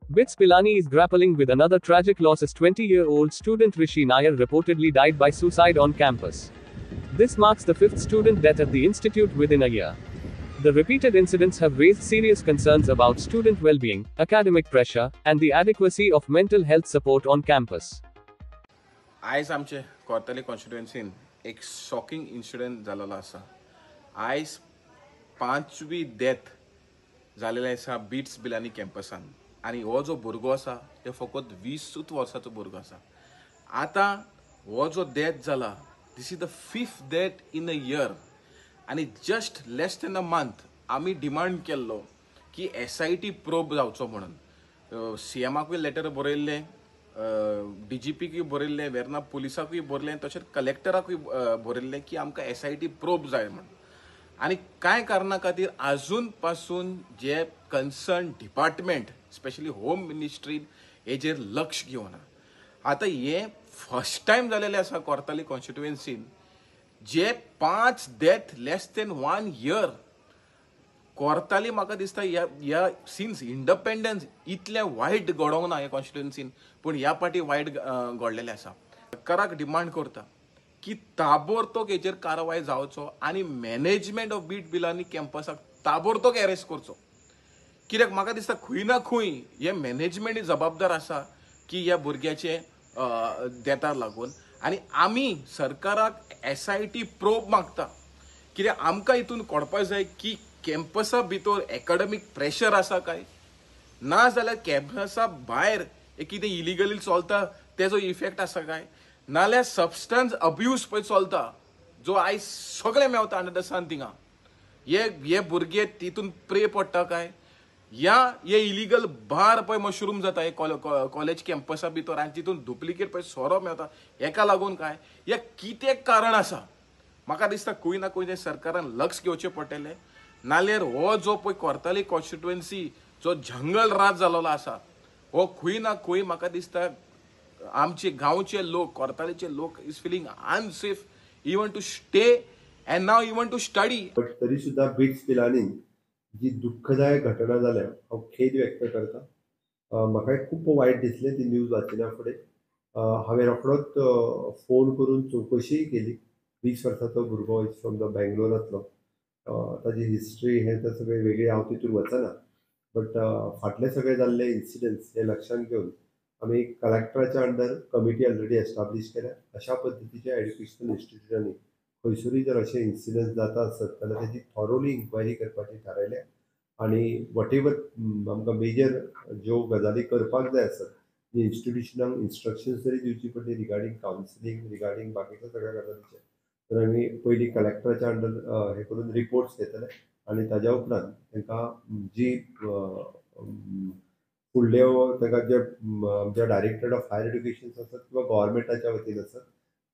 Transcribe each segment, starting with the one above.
BITS Pilani is grappling with another tragic loss as 20-year-old student Rishi Nair reportedly died by suicide on campus. This marks the fifth student death at the institute within a year. The repeated incidents have raised serious concerns about student well-being, academic pressure, and the adequacy of mental health support on campus. आयज आमचे कोर्ताली कॉन्स्टिट्युएन्सीन एक shocking incident जाल्लो आसा. आयज 5वी death जालेले आसा bits Pilani कॅम्पसान. आणि हो जो भुरगो आसा तो फकत 20 वर्साचो भुरगो आसा. आतां हो जो डेथ जाला, this is the 5th death in a year. आणि just less than a month आमी डिमांड केल्लो की SIT प्रोब जावचो म्हणून. CMाकूय लेटर बरयल्लें, DGPकूय बरयल्लें, वेर्ना पुलिसाकूय बरयलें, तशेंच कलेक्टराकूय बरयल्लें की आमकां SIT प्रोब जाय म्हणून. आणि कांय कारणा खातीर अजून पासून जे कन्सर्न डिपार्टमेंट स्पेशली होम मिनिस्ट्रीन हेजेर लक्ष घेवना. आतां हे फर्स्ट टायम जालेले आसा कोर्ताली कॉन्स्टिट्युएन्सीन जे 5 death less than 1 year. Cortalim म्हाका दिसता ह्या सिन्स इंडिपेंडन्स इतलें वायट घडोवंक ना ह्या कॉन्स्टिट्युएन्सीन, पूण ह्या पाटी वायट घडलेलें आसा. सरकाराक डिमांड करता की ताबडतोब हेचेर कारवाय जावचो आणि मॅनेजमेंट ऑफ बीट पिलानी कॅम्पसाक ताबडतोब अरेस्ट करचो. कित्याक म्हाका दिसता खंय ना खंय हे मॅनेजमेंट जबाबदार आसा की ह्या भुरग्याचे डेथाक लागून. आणि आमी सरकाराक SIT प्रोब मागता. कित्याक आमकां हितून कळपाक जाय की कॅम्पसा भितर एकाडेमीक प्रेशर आसा काय, ना जाल्यार कॅम्पसा भायर कितें इलिगली चलता तेजो इफेक्ट आसा काय, नाल्यार सबस्टन्स अब्यूज पळय चलता जो आयज सगळे मेवता अंडर द सन थिंगा. हे भुरगे तितून प्रे पडटा काय, या हे इलिगल बार पळय मशरूम जाता हे कॉलेज कॅम्पसा भितर आनी तितून डुप्लिकेट पळय सोरो मेवता हेका लागून काय, हे कितें कारण आसा. म्हाका दिसता खंय ना खंय सरकारान लक्ष घेवचें पडटलें. नाल्यार हो जो पळय कोर्ताली कॉन्स्टिट्युएन्सी जो जंगल राज जाल्लो आसा, हो खंय ना खंय म्हाका दिसता आमचे गांवचे लोक, कोर्तालीचे लोक is feeling unsafe even to stay and now even to study. But तरी सुद्धा बिट्स पिलानी जी दुःखदायक घटना जाल्या हांव खेद व्यक्त करता. म्हाका खूप वायट दिसलें ती न्यूज वाचल्या फुडें. हांवें रोखडोच फोन करून चवकशी केली. 20 वर्साचो भुरगो इज फ्रॉम द बेंगलोरांतलो. ताजी हिस्ट्री हे तर सगळे वेगळी हांव तितून वचना. बट फाटले सगळे जाल्ले इन्सिडंट्स हे लक्षात घेवन आमी कलेक्टराच्या अंडर कमिटी ऑलरेडी एस्टाब्लीश केल्या. अशा पद्दतीच्या एज्युकेशनल इन्स्टिट्यूटांनी खंयसरूय जर अशे इन्सिडंट जाता आसत जाल्यार तेजी थॉरोली इन्क्वायरी करपाची थारायल्या. आणि वॉटेवर आमकां मेजर ज्यो गजाली करपाक जाय आसत, जे इन्स्टिट्यूशनाक इन्स्ट्रक्शन्स तरी दिवची पडली रिगार्डींग कावन्सिलींग, रिगार्डींग बाकीच्या सगळ्या गजालीचे, तर आमी पयलीं कलेक्टराच्या अंडर हे करून रिपोर्ट्स घेतले. आणि ताज्या उपरांत तांकां जी फुडले ताका जे आमच्या डायरेक्टरेट ऑफ हायर एड्युकेशन आसत किंवा गव्हर्मेंटाच्या वतीन आसत,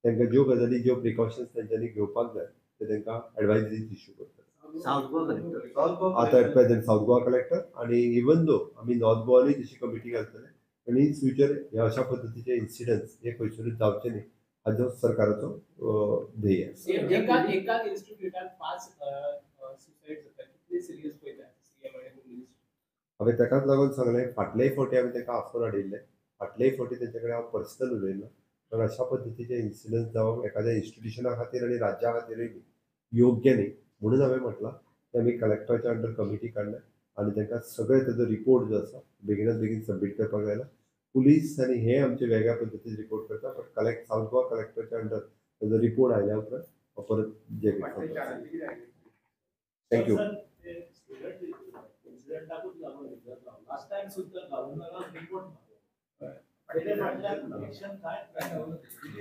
तांकां ज्यो गजाली ज्यो प्रिकॉशन्स तेंच्यांनी घेवपाक जाय ते तांकां एडवायजरीज इश्यू करतात. आता at present South Goa collector आणि इवन दो आम्ही नॉर्थ गोवानूय तशी कमिटी घालतले. आणि इन फ्युचर हे अशा पद्दतीचे इन्सिडंट्स हे खंयसरूच जावचे न्ही हाजो सरकाराचो ध्येय आसा. एका इन्स्टिट्यूटात 5 सुसाइड जाता. कितले सिरियस पळयता CM आणि होम मिनिस्टर. हांवें ताकाच लागून सांगलें फाटलेय फावटी हांवें ताका आफोन हाडिल्लें. फाटलेय फावटी तेंचे कडेन हांव पर्सनल उलयलो. तर अशा पद्दतीचे इन्सिडंट जावप एखाद्या इन्स्टिट्यूशना खातीर आनी राज्या खातीरय योग्य न्ही. म्हणून हांवें म्हटलां की आमी कलेक्टराच्या अंडर कमिटी काडल्या आणि तांकां सगळे तेजो रिपोर्ट जो आसा बेगिनात बेगीन सबमीट करपाक जाय. पुलीस आनी हे आमचे वेगळ्या पद्दतीन रिपोर्ट करता. बट साऊथ गोवा कलेक्टरच्या अंडर तेजो रिपोर्ट आयल्या उपरांत परत जे थँक्यू. लास्ट टाइम सुद्धा गव्हर्नरान report it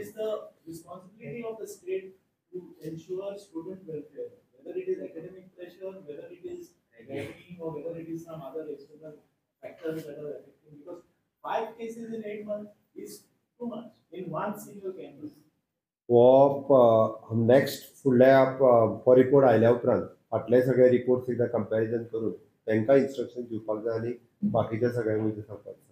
is the responsibility of the state to ensure student welfare, whether it is academic pressure, whether it is ragging, or whether it is some other external factors that are affecting, because 5 cases in 8 months is too much in one single campus. Next फुडल्या report आयल्या उपरांत फाटले सगळे reports एकदा comparison करून तांकां instruction दिवपाक जाय आणि बाकीच्या सगळ्यांक सांगपाक जाय.